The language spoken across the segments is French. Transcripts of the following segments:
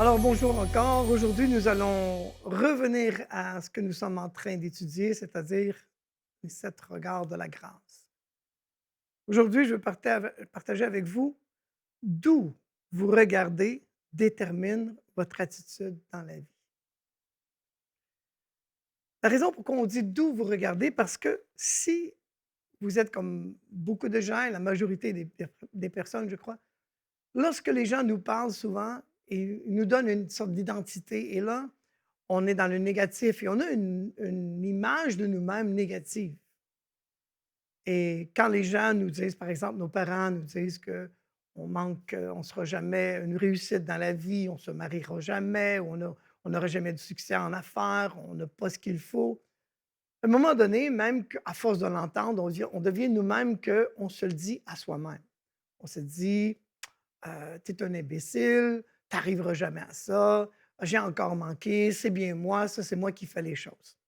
Alors bonjour encore. Aujourd'hui, nous allons revenir à ce que nous sommes en train d'étudier, c'est-à-dire les 7 regards de la grâce. Aujourd'hui, je veux partager avec vous d'où vous regardez détermine votre attitude dans la vie. La raison pourquoi on dit d'où vous regardez, parce que si vous êtes comme beaucoup de gens, la majorité des personnes, je crois, lorsque les gens nous parlent souvent, ils nous donnent une sorte d'identité. Et là, on est dans le négatif et on a une image de nous-mêmes négative. Et quand les gens nous disent, par exemple, nos parents nous disent qu'on manque, on ne sera jamais une réussite dans la vie, on ne se mariera jamais, on n'aura jamais de succès en affaires, on n'a pas ce qu'il faut. À un moment donné, même qu'à force de l'entendre, on devient nous-mêmes qu'on se le dit à soi-même. On se dit, tu es un imbécile, tu n'arriveras jamais à ça, j'ai encore manqué, c'est bien moi, ça c'est moi qui fais les choses.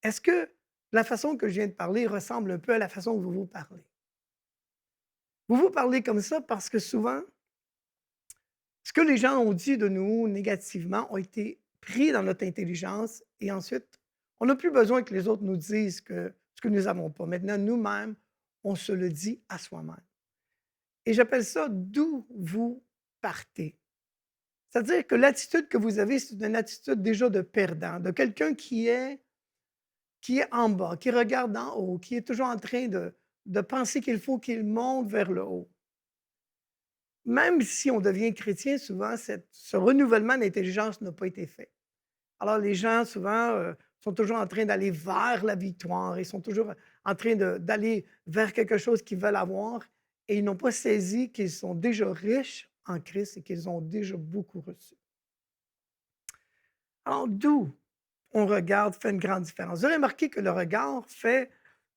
Est-ce que la façon que je viens de parler ressemble un peu à la façon que vous vous parlez? Vous vous parlez comme ça parce que souvent, ce que les gens ont dit de nous négativement ont été pris dans notre intelligence et ensuite, on n'a plus besoin que les autres nous disent ce que nous n'avons pas. Maintenant, nous-mêmes, on se le dit à soi-même. Et j'appelle ça d'où vous partez. C'est-à-dire que l'attitude que vous avez, c'est une attitude déjà de perdant, de quelqu'un qui est en bas, qui regarde en haut, qui est toujours en train de penser qu'il faut qu'il monte vers le haut. Même si on devient chrétien, souvent, ce renouvellement d'intelligence n'a pas été fait. Alors, les gens, souvent, sont toujours en train d'aller vers la victoire, ils sont toujours en train d'aller vers quelque chose qu'ils veulent avoir et ils n'ont pas saisi qu'ils sont déjà riches en Christ et qu'ils ont déjà beaucoup reçu. Alors, d'où on regarde fait une grande différence. Vous avez remarqué que le regard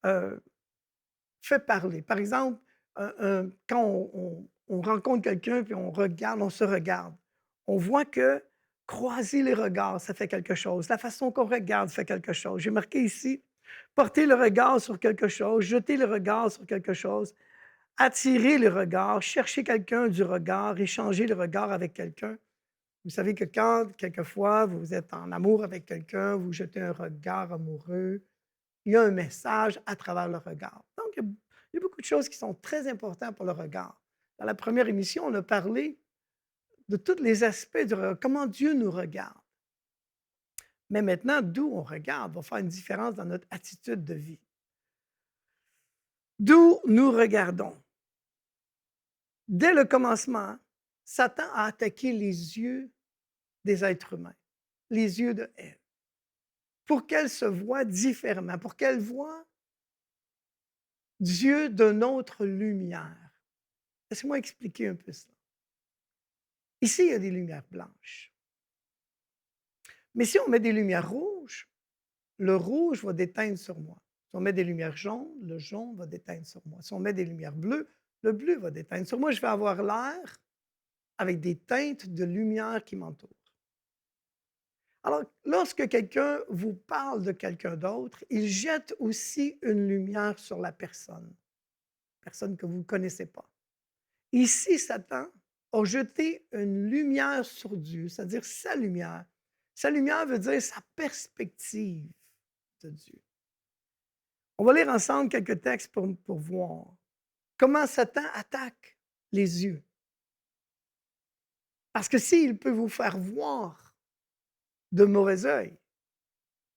euh, fait parler. Par exemple, quand on rencontre quelqu'un puis on regarde, on se regarde, on voit que croiser les regards, ça fait quelque chose. La façon qu'on regarde fait quelque chose. J'ai marqué ici, porter le regard sur quelque chose, jeter le regard sur quelque chose, attirer le regard, chercher quelqu'un du regard, échanger le regard avec quelqu'un. Vous savez que quand, quelquefois, vous êtes en amour avec quelqu'un, vous jetez un regard amoureux, il y a un message à travers le regard. Donc, il y a beaucoup de choses qui sont très importantes pour le regard. Dans la première émission, on a parlé de tous les aspects du regard, comment Dieu nous regarde. Mais maintenant, d'où on regarde va faire une différence dans notre attitude de vie. D'où nous regardons. Dès le commencement, Satan a attaqué les yeux des êtres humains, les yeux de Ève, pour qu'elle se voie différemment, pour qu'elle voie Dieu d'une autre lumière. Laissez-moi expliquer un peu ça. Ici, il y a des lumières blanches. Mais si on met des lumières rouges, le rouge va déteindre sur moi. Si on met des lumières jaunes, le jaune va déteindre sur moi. Si on met des lumières bleues, le bleu va déteindre sur moi. Je vais avoir l'air avec des teintes de lumière qui m'entourent. Alors, lorsque quelqu'un vous parle de quelqu'un d'autre, il jette aussi une lumière sur la personne que vous ne connaissez pas. Ici, Satan a jeté une lumière sur Dieu, c'est-à-dire sa lumière. Sa lumière veut dire sa perspective de Dieu. On va lire ensemble quelques textes pour voir comment Satan attaque les yeux. Parce que s'il peut vous faire voir de mauvais œil,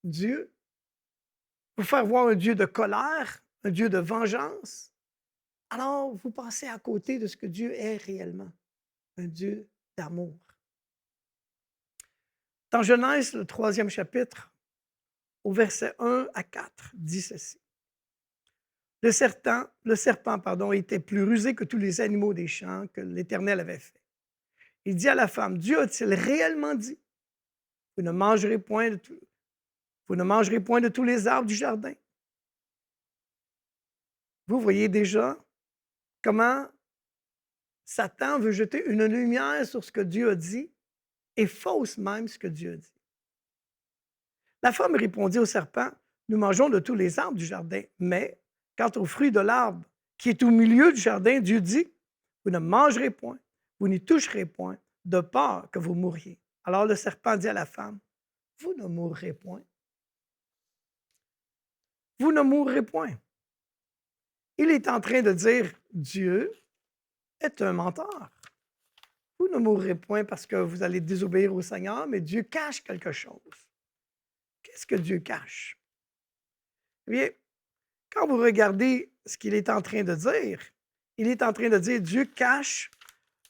Dieu, vous faire voir un Dieu de colère, un Dieu de vengeance, alors vous passez à côté de ce que Dieu est réellement, un Dieu d'amour. Dans Genèse, le 3e chapitre, au verset 1 à 4, dit ceci. Le serpent, était plus rusé que tous les animaux des champs que l'Éternel avait fait. Il dit à la femme, Dieu a-t-il réellement dit, vous ne mangerez point vous ne mangerez point de tous les arbres du jardin? Vous voyez déjà comment Satan veut jeter une lumière sur ce que Dieu a dit et fausse même ce que Dieu a dit. La femme répondit au serpent, nous mangeons de tous les arbres du jardin, mais quant au fruit de l'arbre qui est au milieu du jardin, Dieu dit, vous ne mangerez point, vous n'y toucherez point, de peur que vous mouriez. Alors le serpent dit à la femme, vous ne mourrez point. Vous ne mourrez point. Il est en train de dire, Dieu est un menteur. Vous ne mourrez point parce que vous allez désobéir au Seigneur, mais Dieu cache quelque chose. Qu'est-ce que Dieu cache? Eh bien, quand vous regardez ce qu'il est en train de dire, il est en train de dire, Dieu cache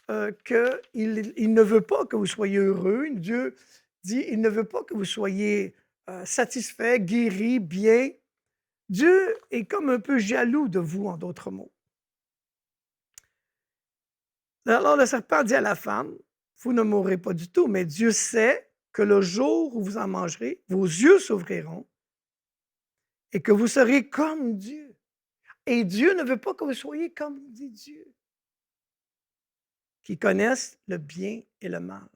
qu'il ne veut pas que vous soyez heureux. Dieu dit, il ne veut pas que vous soyez satisfait, guéri, bien. Dieu est comme un peu jaloux de vous, en d'autres mots. Alors le serpent dit à la femme, vous ne mourrez pas du tout, mais Dieu sait que le jour où vous en mangerez, vos yeux s'ouvriront et que vous serez comme Dieu. Et Dieu ne veut pas que vous soyez comme dit Dieu, qui connaissent le bien et le mal.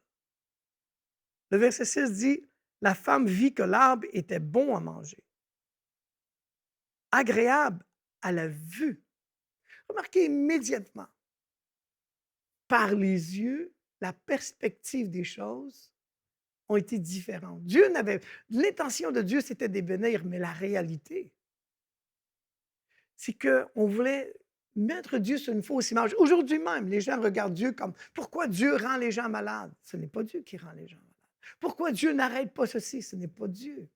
Le verset 6 dit, la femme vit que l'arbre était bon à manger, agréable à la vue. Remarquez immédiatement, par les yeux, la perspective des choses ont été différentes. L'intention de Dieu, c'était de bénir, mais la réalité, c'est qu'on voulait mettre Dieu sur une fausse image. Aujourd'hui même, les gens regardent Dieu comme, pourquoi Dieu rend les gens malades? Ce n'est pas Dieu qui rend les gens malades. Pourquoi Dieu n'arrête pas ceci? Ce n'est pas Dieu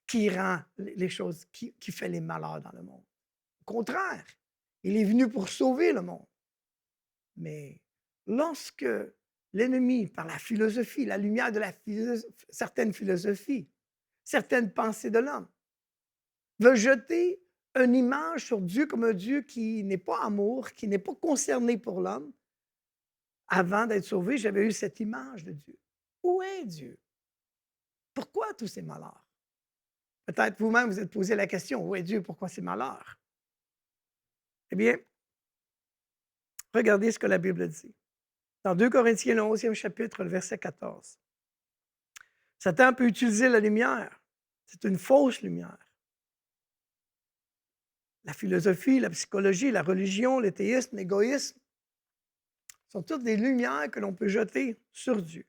qui rend les choses, qui fait les malheurs dans le monde. Au contraire, il est venu pour sauver le monde. Mais lorsque l'ennemi, par la philosophie, la lumière de certaines philosophies, certaines pensées de l'homme, veut jeter une image sur Dieu comme un Dieu qui n'est pas amour, qui n'est pas concerné pour l'homme, avant d'être sauvé, j'avais eu cette image de Dieu. Où est Dieu? Pourquoi tous ces malheurs? Peut-être vous-même vous êtes posé la question, où est Dieu? Pourquoi ces malheurs? Eh bien, regardez ce que la Bible dit. Dans 2 Corinthiens, le 11e chapitre, le verset 14. Satan peut utiliser la lumière. C'est une fausse lumière. La philosophie, la psychologie, la religion, l'athéisme, l'égoïsme sont toutes des lumières que l'on peut jeter sur Dieu.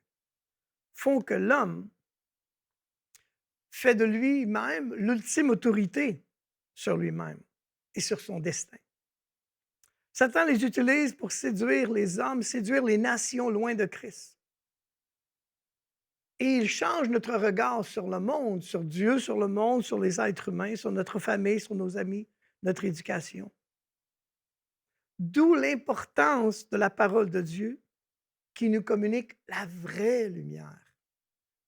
Font que l'homme fait de lui-même l'ultime autorité sur lui-même et sur son destin. Satan les utilise pour séduire les hommes, séduire les nations loin de Christ. Et il change notre regard sur le monde, sur Dieu, sur le monde, sur les êtres humains, sur notre famille, sur nos amis, notre éducation. D'où l'importance de la parole de Dieu qui nous communique la vraie lumière.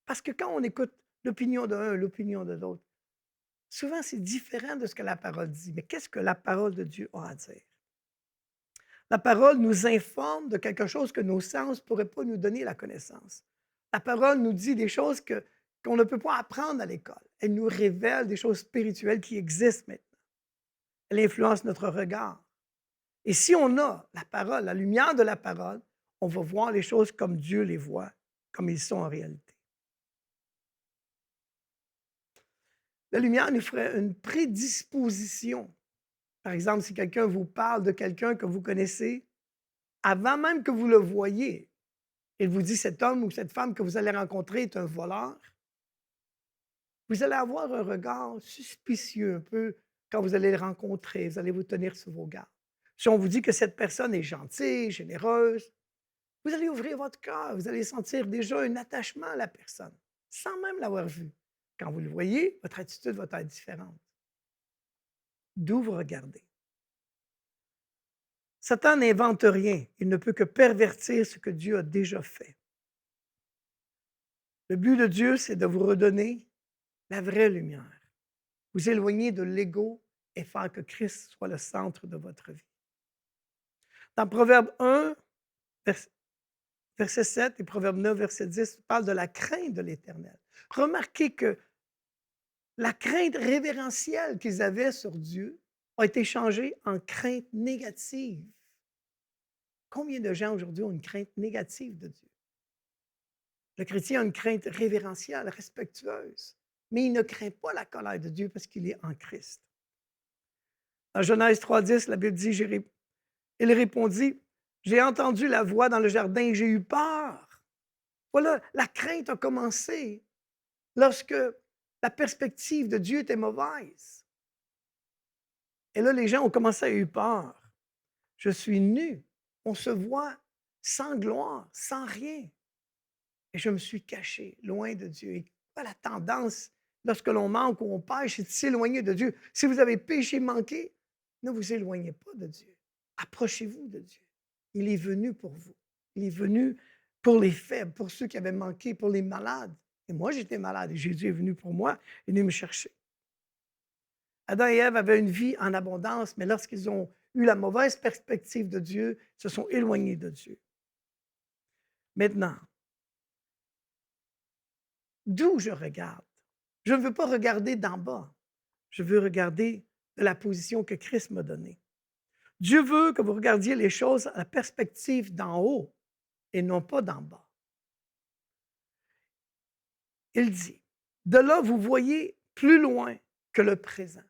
Parce que quand on écoute l'opinion d'un, l'opinion de l'autre, souvent c'est différent de ce que la parole dit. Mais qu'est-ce que la parole de Dieu a à dire? La parole nous informe de quelque chose que nos sens ne pourraient pas nous donner la connaissance. La parole nous dit des choses qu'on ne peut pas apprendre à l'école. Elle nous révèle des choses spirituelles qui existent maintenant. Elle influence notre regard. Et si on a la parole, la lumière de la parole, on va voir les choses comme Dieu les voit, comme ils sont en réalité. La lumière nous ferait une prédisposition. Par exemple, si quelqu'un vous parle de quelqu'un que vous connaissez, avant même que vous le voyiez, il vous dit cet homme ou cette femme que vous allez rencontrer est un voleur, vous allez avoir un regard suspicieux un peu quand vous allez le rencontrer, vous allez vous tenir sur vos gardes. Si on vous dit que cette personne est gentille, généreuse, vous allez ouvrir votre cœur, vous allez sentir déjà un attachement à la personne, sans même l'avoir vue. Quand vous le voyez, votre attitude va être différente. D'où vous regardez. Satan n'invente rien, il ne peut que pervertir ce que Dieu a déjà fait. Le but de Dieu, c'est de vous redonner la vraie lumière, vous éloigner de l'ego et faire que Christ soit le centre de votre vie. Dans Proverbe 1, verset 7 et Proverbe 9, verset 10, il parle de la crainte de l'Éternel. Remarquez que la crainte révérentielle qu'ils avaient sur Dieu a été changée en crainte négative. Combien de gens aujourd'hui ont une crainte négative de Dieu? Le chrétien a une crainte révérentielle, respectueuse, mais il ne craint pas la colère de Dieu parce qu'il est en Christ. Dans Genèse 3,10, la Bible dit, il répondit, j'ai entendu la voix dans le jardin et j'ai eu peur. Voilà, la crainte a commencé lorsque la perspective de Dieu était mauvaise. Et là, les gens ont commencé à avoir peur. Je suis nu. On se voit sans gloire, sans rien. Et je me suis caché loin de Dieu. Et quoi la tendance lorsque l'on manque ou on pêche, c'est de s'éloigner de Dieu. Si vous avez péché, manqué, ne vous éloignez pas de Dieu. Approchez-vous de Dieu. Il est venu pour vous. Il est venu pour les faibles, pour ceux qui avaient manqué, pour les malades. Et moi, j'étais malade et Jésus est venu pour moi et est venu me chercher. Adam et Ève avaient une vie en abondance, mais lorsqu'ils ont eu la mauvaise perspective de Dieu, ils se sont éloignés de Dieu. Maintenant, d'où je regarde? Je ne veux pas regarder d'en bas. Je veux regarder de la position que Christ m'a donnée. Dieu veut que vous regardiez les choses à la perspective d'en haut et non pas d'en bas. Il dit, de là, vous voyez plus loin que le présent.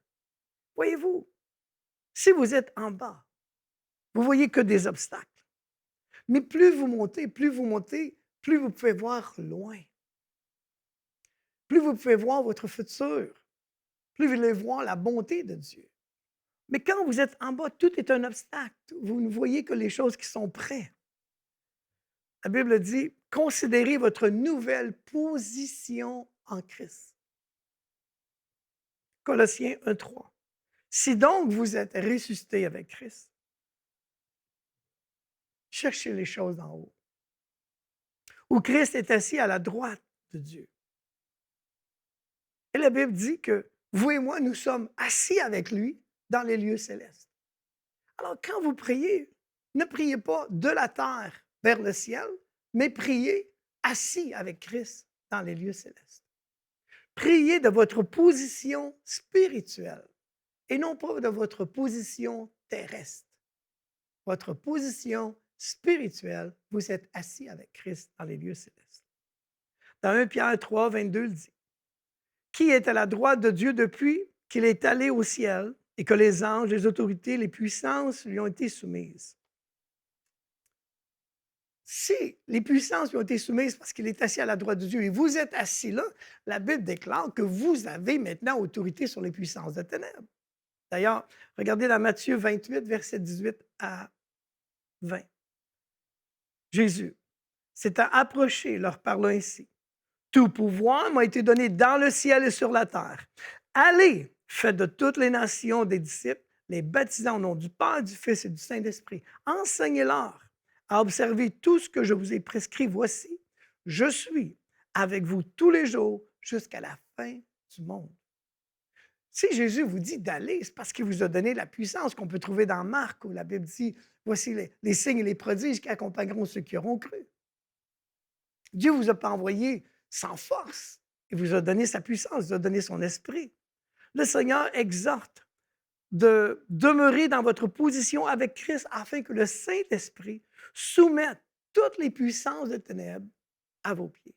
Voyez-vous, si vous êtes en bas, vous voyez que des obstacles. Mais plus vous montez, plus vous pouvez voir loin. Plus vous pouvez voir votre futur, plus vous allez voir la bonté de Dieu. Mais quand vous êtes en bas, tout est un obstacle. Vous ne voyez que les choses qui sont près. La Bible dit, considérez votre nouvelle position en Christ. Colossiens 1,3. Si donc vous êtes ressuscité avec Christ, cherchez les choses en haut, où Christ est assis à la droite de Dieu. Et la Bible dit que vous et moi, nous sommes assis avec lui dans les lieux célestes. Alors, quand vous priez, ne priez pas de la terre vers le ciel, mais priez assis avec Christ dans les lieux célestes. Priez de votre position spirituelle et non pas de votre position terrestre. Votre position spirituelle, vous êtes assis avec Christ dans les lieux célestes. Dans 1 Pierre 3, 22, il dit, qui est à la droite de Dieu depuis qu'il est allé au ciel et que les anges, les autorités, les puissances lui ont été soumises. Si les puissances lui ont été soumises parce qu'il est assis à la droite de Dieu et vous êtes assis là, la Bible déclare que vous avez maintenant autorité sur les puissances de ténèbres. D'ailleurs, regardez dans Matthieu 28, versets 18 à 20. Jésus s'est approché, leur parlant ainsi. Tout pouvoir m'a été donné dans le ciel et sur la terre. Allez, faites de toutes les nations des disciples, les baptisant au nom du Père, du Fils et du Saint-Esprit. Enseignez-leur à observer tout ce que je vous ai prescrit. Voici, je suis avec vous tous les jours jusqu'à la fin du monde. Si Jésus vous dit d'aller, c'est parce qu'il vous a donné la puissance qu'on peut trouver dans Marc, où la Bible dit, voici les signes et les prodiges qui accompagneront ceux qui auront cru. Dieu ne vous a pas envoyé sans force. Il vous a donné sa puissance, il vous a donné son esprit. Le Seigneur exhorte de demeurer dans votre position avec Christ afin que le Saint-Esprit soumette toutes les puissances des ténèbres à vos pieds.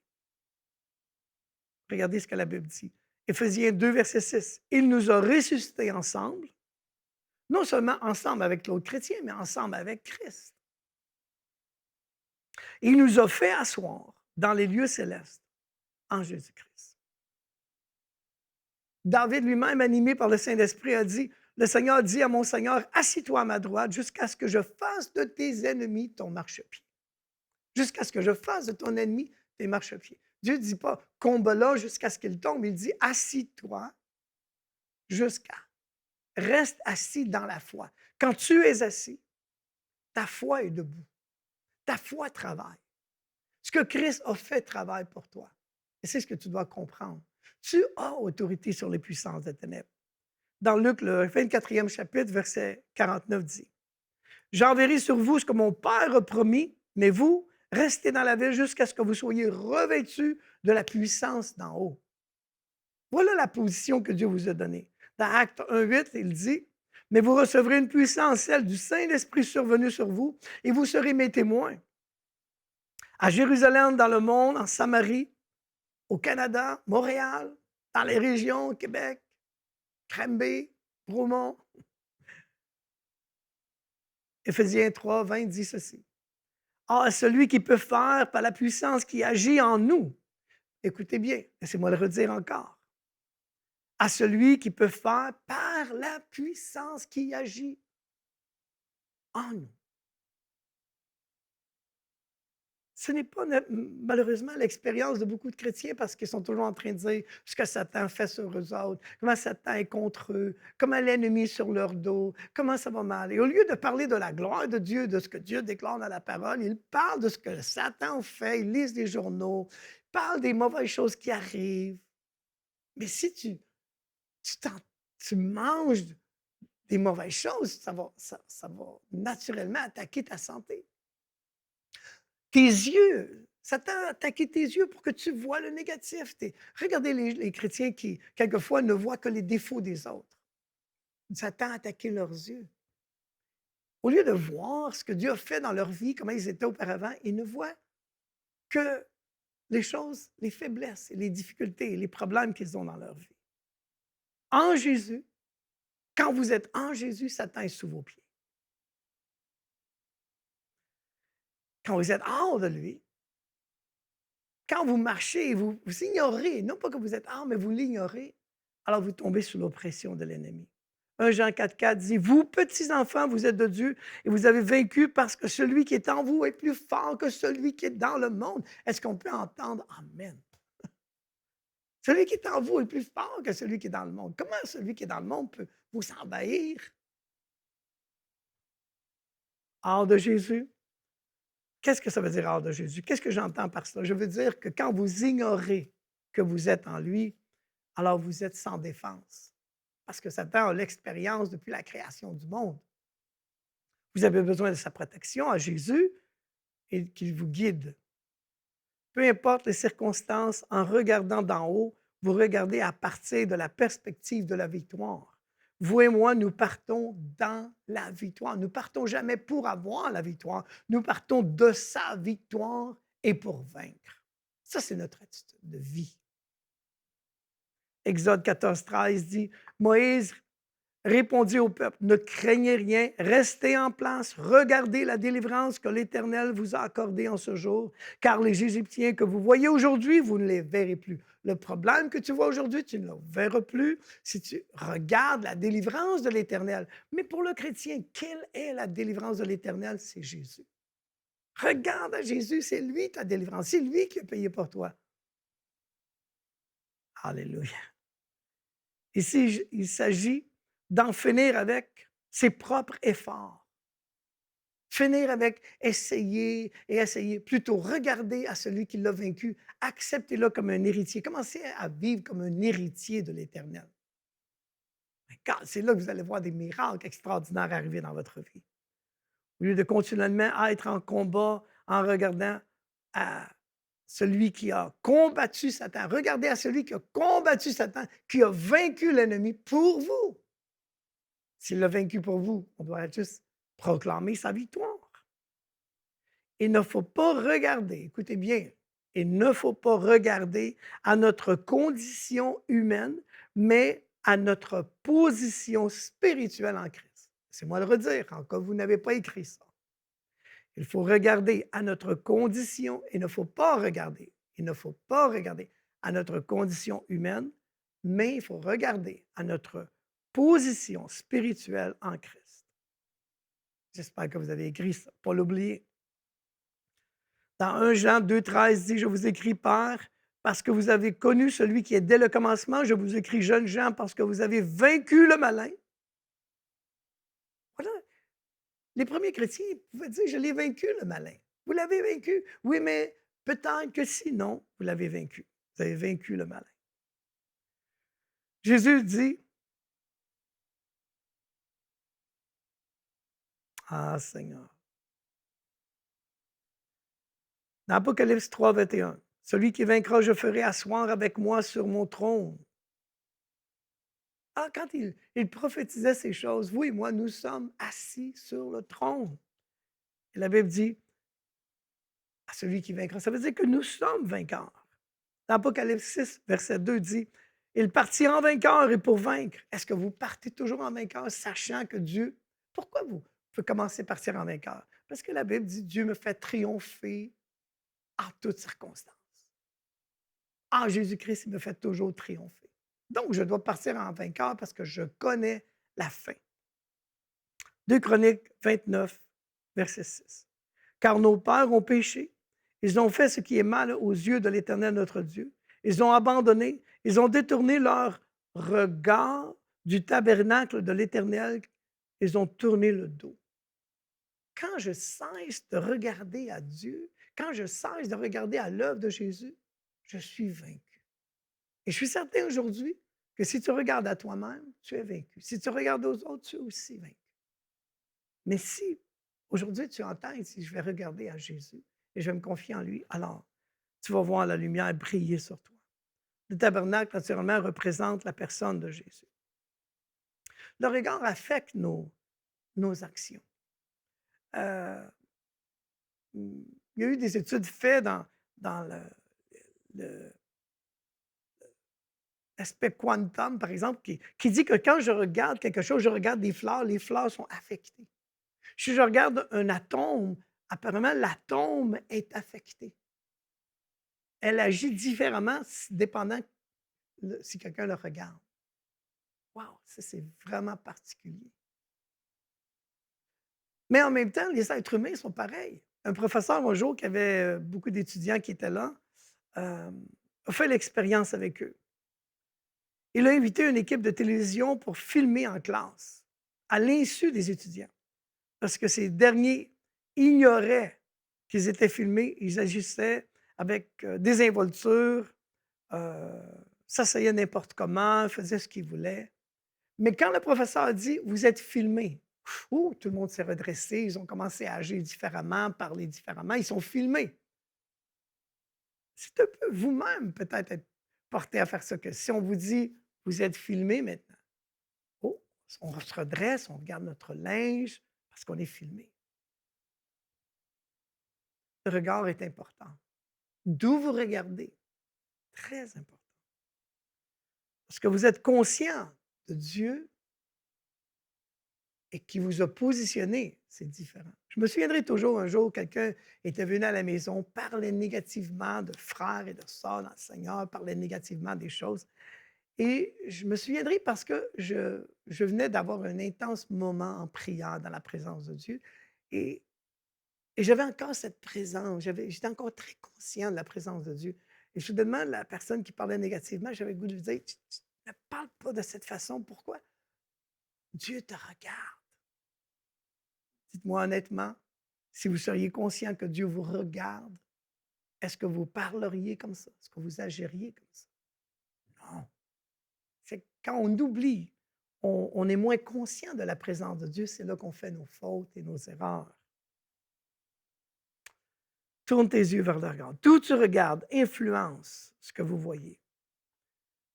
Regardez ce que la Bible dit. Éphésiens 2, verset 6. Il nous a ressuscités ensemble, non seulement ensemble avec l'autre chrétien, mais ensemble avec Christ. Il nous a fait asseoir dans les lieux célestes en Jésus-Christ. David lui-même, animé par le Saint-Esprit, a dit, le Seigneur dit à mon Seigneur, assis-toi à ma droite jusqu'à ce que je fasse de tes ennemis ton marchepied. Jusqu'à ce que je fasse de ton ennemi tes marchepieds. Dieu ne dit pas, combat-là jusqu'à ce qu'il tombe, il dit, assis-toi jusqu'à. Reste assis dans la foi. Quand tu es assis, ta foi est debout. Ta foi travaille. Ce que Christ a fait travaille pour toi. Et c'est ce que tu dois comprendre. Tu as autorité sur les puissances des ténèbres. Dans Luc, le 24e chapitre, verset 49 dit, « J'enverrai sur vous ce que mon Père a promis, mais vous, restez dans la ville jusqu'à ce que vous soyez revêtus de la puissance d'en haut. » Voilà la position que Dieu vous a donnée. Dans Actes 1,8, il dit, « Mais vous recevrez une puissance, celle du Saint-Esprit survenu sur vous, et vous serez mes témoins. À Jérusalem, dans le monde, en Samarie, au Canada, Montréal, dans les régions, Québec, Granby, Bromont. » Éphésiens 3, 20 dit ceci. à celui qui peut faire par la puissance qui agit en nous. Écoutez bien, laissez-moi le redire encore. À celui qui peut faire par la puissance qui agit en nous. Ce n'est pas malheureusement l'expérience de beaucoup de chrétiens parce qu'ils sont toujours en train de dire ce que Satan fait sur eux autres, comment Satan est contre eux, comment l'ennemi est sur leur dos, comment ça va mal. Et au lieu de parler de la gloire de Dieu, de ce que Dieu déclare dans la parole, ils parlent de ce que Satan fait, ils lisent des journaux, ils parlent des mauvaises choses qui arrivent. Mais si tu, t'en- tu manges des mauvaises choses, ça va naturellement attaquer ta santé. Tes yeux, Satan a attaqué tes yeux pour que tu vois le négatif. Regardez les chrétiens qui, quelquefois, ne voient que les défauts des autres. Satan a attaqué leurs yeux. Au lieu de voir ce que Dieu a fait dans leur vie, comment ils étaient auparavant, ils ne voient que les choses, les faiblesses, et les difficultés et les problèmes qu'ils ont dans leur vie. En Jésus, quand vous êtes en Jésus, Satan est sous vos pieds. Quand vous êtes hors de lui, quand vous marchez, vous ignorez, non pas que vous êtes hors, mais vous l'ignorez, alors vous tombez sous l'oppression de l'ennemi. 1 Jean 4,4 dit, vous, petits enfants, vous êtes de Dieu et vous avez vaincu parce que celui qui est en vous est plus fort que celui qui est dans le monde. Est-ce qu'on peut entendre Amen? Celui qui est en vous est plus fort que celui qui est dans le monde. Comment celui qui est dans le monde peut vous envahir? Hors de Jésus? Qu'est-ce que ça veut dire hors de Jésus? Qu'est-ce que j'entends par cela? Je veux dire que quand vous ignorez que vous êtes en lui, alors vous êtes sans défense. Parce que Satan a l'expérience depuis la création du monde. Vous avez besoin de sa protection à Jésus et qu'il vous guide. Peu importe les circonstances, en regardant d'en haut, vous regardez à partir de la perspective de la victoire. Vous et moi, nous partons dans la victoire. Nous ne partons jamais pour avoir la victoire. Nous partons de sa victoire et pour vaincre. Ça, c'est notre attitude de vie. Exode 14,13 dit, Moïse répondit au peuple, ne craignez rien, restez en place, regardez la délivrance que l'Éternel vous a accordée en ce jour, car les Égyptiens que vous voyez aujourd'hui, vous ne les verrez plus. Le problème que tu vois aujourd'hui, tu ne le verras plus si tu regardes la délivrance de l'Éternel. Mais pour le chrétien, quelle est la délivrance de l'Éternel? C'est Jésus. Regarde à Jésus, c'est lui ta délivrance, c'est lui qui a payé pour toi. Alléluia. Ici, il s'agit d'en finir avec ses propres efforts. Finir avec essayer et essayer. Plutôt regarder à celui qui l'a vaincu. Acceptez-le comme un héritier. Commencez à vivre comme un héritier de l'Éternel. C'est là que vous allez voir des miracles extraordinaires arriver dans votre vie. Au lieu de continuellement être en combat en regardant à celui qui a combattu Satan. Regardez à celui qui a combattu Satan, qui a vaincu l'ennemi pour vous. S'il l'a vaincu pour vous, on doit juste proclamer sa victoire. Il ne faut pas regarder, écoutez bien, il ne faut pas regarder à notre condition humaine, mais à notre position spirituelle en Christ. C'est moi de le redire, en cas où vous n'avez pas écrit ça. Il faut regarder à notre condition, il ne faut pas regarder à notre condition humaine, mais il faut regarder à notre position spirituelle en Christ. J'espère que vous avez écrit ça, pas l'oublier. Dans 1 Jean 2,13 dit, je vous écris, Père, parce que vous avez connu celui qui est dès le commencement. Je vous écris, jeunes gens, parce que vous avez vaincu le malin. Voilà. Les premiers chrétiens pouvaient dire, je l'ai vaincu le malin. Vous l'avez vaincu. Oui, mais peut-être que sinon, vous l'avez vaincu. Vous avez vaincu le malin. Jésus dit, ah Seigneur. Dans Apocalypse 3, 21, celui qui vaincra, je ferai asseoir avec moi sur mon trône. Ah, quand il prophétisait ces choses, vous et moi, nous sommes assis sur le trône. Et la Bible dit, à celui qui vaincra. Ça veut dire que nous sommes vainqueurs. Dans Apocalypse 6, verset 2 dit, il partit en vainqueur et pour vaincre. Est-ce que vous partez toujours en vainqueur, sachant que Dieu, pourquoi vous commencez à partir en vainqueur? Parce que la Bible dit: «Dieu me fait triompher en toutes circonstances. En Jésus-Christ, il me fait toujours triompher». Donc je dois partir en vainqueur parce que je connais la fin. 2 Chroniques 29, verset 6. Car nos pères ont péché. Ils ont fait ce qui est mal aux yeux de l'Éternel notre Dieu. Ils ont abandonné, ils ont détourné leur regard du tabernacle de l'Éternel. Ils ont tourné le dos. Quand je cesse de regarder à Dieu, quand je cesse de regarder à l'œuvre de Jésus, je suis vaincu. Et je suis certain aujourd'hui que si tu regardes à toi-même, tu es vaincu. Si tu regardes aux autres, tu es aussi vaincu. Mais si aujourd'hui tu entends, si je vais regarder à Jésus et je vais me confier en lui, alors tu vas voir la lumière briller sur toi. Le tabernacle, naturellement, représente la personne de Jésus. Le regard affecte nos actions. Euh, il y a eu des études faites dans le- l'aspect quantum, par exemple, qui dit que quand je regarde quelque chose, je regarde des fleurs, les fleurs sont affectées. Si je regarde un atome, apparemment, l'atome est affecté. Elle agit différemment dépendant si quelqu'un le regarde. Wow, ça c'est vraiment particulier. Mais en même temps, les êtres humains sont pareils. Un professeur, un jour, qui avait beaucoup d'étudiants qui étaient là, euh, a fait l'expérience avec eux. Il a invité une équipe de télévision pour filmer en classe, à l'insu des étudiants, parce que ces derniers ignoraient qu'ils étaient filmés, ils agissaient avec désinvolture, euh, s'asseyaient n'importe comment, faisaient ce qu'ils voulaient. Mais quand le professeur a dit: «Vous êtes filmés», tout le monde s'est redressé, ils ont commencé à agir différemment, parler différemment, ils sont filmés. C'est un peu vous-même peut-être être porté à faire ça, que si on vous dit: «Vous êtes filmés maintenant», oh, on se redresse, on regarde notre linge parce qu'on est filmé. Le regard est important. D'où vous regardez, très important. Parce que vous êtes conscient de Dieu et qui vous a positionné, c'est différent. Je me souviendrai toujours un jour, quelqu'un était venu à la maison, parlait négativement de frères et de sœurs dans le Seigneur, parlait négativement des choses. Et je me souviendrai parce que je venais d'avoir un intense moment en prière dans la présence de Dieu. Et, et j'avais encore cette présence, j'étais encore très conscient de la présence de Dieu. Et soudainement, la personne qui parlait négativement, j'avais le goût de lui dire: tu ne parles pas de cette façon, pourquoi? Dieu te regarde. Dites-moi honnêtement, si vous seriez conscient que Dieu vous regarde, est-ce que vous parleriez comme ça? Est-ce que vous agiriez comme ça? Non. C'est quand on oublie, on est moins conscient de la présence de Dieu, c'est là qu'on fait nos fautes et nos erreurs. Tourne tes yeux vers le regard. D'où tu regardes influence ce que vous voyez.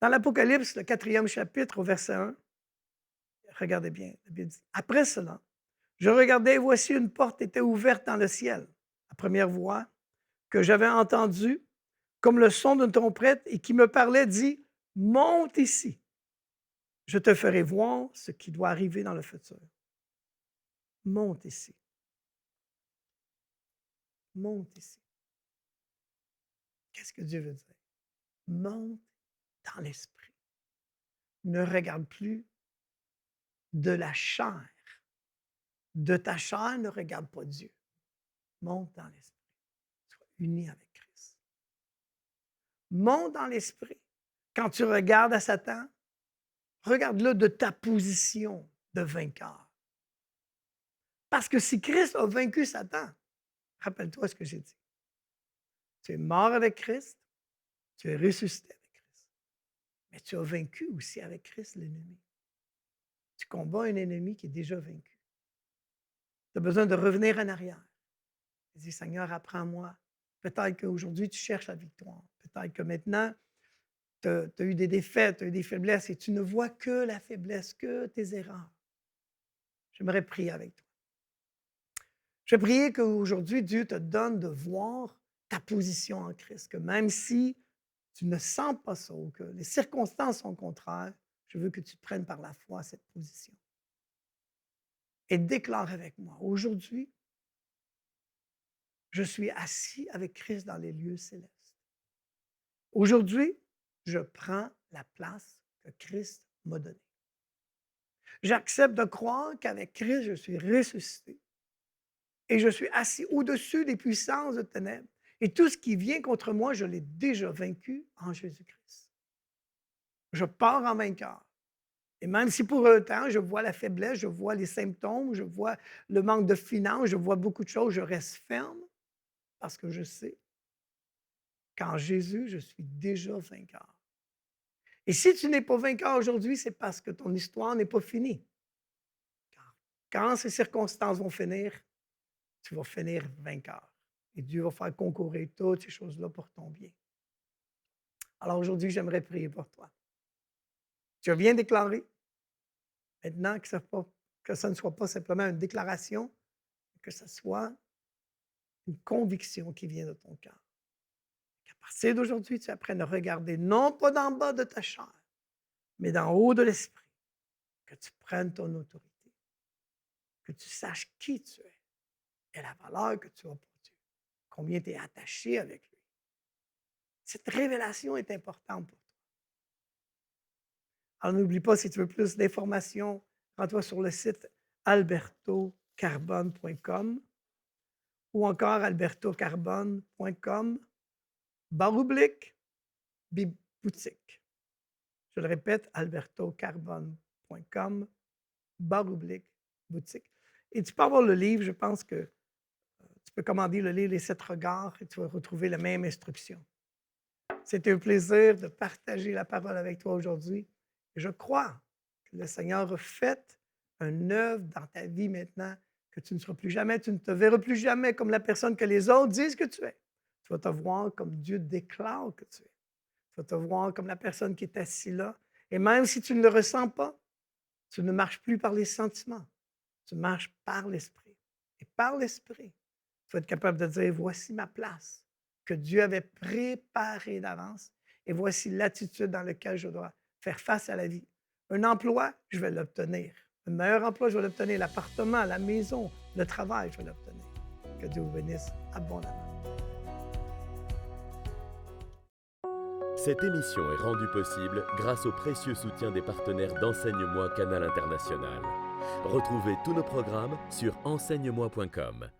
Dans l'Apocalypse, le 4e chapitre, au verset 1, regardez bien, la Bible dit: «Après cela, je regardais et voici une porte était ouverte dans le ciel. La première voix que j'avais entendue, comme le son d'une trompette et qui me parlait, dit: Monte ici, je te ferai voir ce qui doit arriver dans le futur. Monte ici, monte ici. Qu'est-ce que Dieu veut dire? Monte dans l'esprit. Ne regarde plus de la chair. De ta chair, ne regarde pas Dieu. Monte dans l'esprit. Sois uni avec Christ. Monte dans l'esprit. Quand tu regardes à Satan, regarde-le de ta position de vainqueur. Parce que si Christ a vaincu Satan, rappelle-toi ce que j'ai dit. Tu es mort avec Christ, tu es ressuscité avec Christ. Mais tu as vaincu aussi avec Christ l'ennemi. Tu combats un ennemi qui est déjà vaincu. Tu as besoin de revenir en arrière. Tu dis: Seigneur, apprends-moi. Peut-être qu'aujourd'hui, tu cherches la victoire. Peut-être que maintenant, tu as eu des défaites, tu as eu des faiblesses et tu ne vois que la faiblesse, que tes erreurs. J'aimerais prier avec toi. Je vais prier qu'aujourd'hui, Dieu te donne de voir ta position en Christ, que même si tu ne sens pas ça ou que les circonstances sont contraires, je veux que tu prennes par la foi cette position. Et déclare avec moi, aujourd'hui, Je suis assis avec Christ dans les lieux célestes. Aujourd'hui, je prends la place que Christ m'a donnée. J'accepte de croire qu'avec Christ, je suis ressuscité et je suis assis au-dessus des puissances de ténèbres. Et tout ce qui vient contre moi, je l'ai déjà vaincu en Jésus-Christ. Je pars en vainqueur. Et même si pour un temps, je vois la faiblesse, je vois les symptômes, je vois le manque de finances, je vois beaucoup de choses, je reste ferme parce que je sais qu'en Jésus, je suis déjà vainqueur. Et si tu n'es pas vainqueur aujourd'hui, c'est parce que ton histoire n'est pas finie. Car quand ces circonstances vont finir, tu vas finir vainqueur. Et Dieu va faire concourir toutes ces choses-là pour ton bien. Alors aujourd'hui, j'aimerais prier pour toi. Tu as bien déclaré. Maintenant, que ça ne soit pas simplement une déclaration, que ce soit une conviction qui vient de ton cœur. Qu'à partir d'aujourd'hui, tu apprennes à regarder non pas d'en bas de ta chair, mais d'en haut de l'esprit, que tu prennes ton autorité, que tu saches qui tu es et la valeur que tu as pour Dieu, combien tu es attaché avec lui. Cette révélation est importante pour toi. Alors n'oublie pas, si tu veux plus d'informations, rends-toi sur le site albertocarbone.com ou encore albertocarbone.com/boutique. Je le répète, albertocarbone.com/boutique. Et tu peux avoir le livre, je pense que tu peux commander le livre Les 7 regards et tu vas retrouver la même instruction. C'était un plaisir de partager la parole avec toi aujourd'hui. Et je crois que le Seigneur a fait une œuvre dans ta vie maintenant, que tu ne seras plus jamais, tu ne te verras plus jamais comme la personne que les autres disent que tu es. Tu vas te voir comme Dieu déclare que tu es. Tu vas te voir comme la personne qui est assise là. Et même si tu ne le ressens pas, tu ne marches plus par les sentiments. Tu marches par l'Esprit. Et par l'Esprit, tu vas être capable de dire, voici ma place que Dieu avait préparée d'avance et voici l'attitude dans laquelle je dois faire face à la vie. Un emploi, je vais l'obtenir. Un meilleur emploi, je vais l'obtenir. L'appartement, la maison, le travail, je vais l'obtenir. Que Dieu vous bénisse abondamment. Cette émission est rendue possible grâce au précieux soutien des partenaires d'Enseigne-moi Canal International. Retrouvez tous nos programmes sur enseigne-moi.com.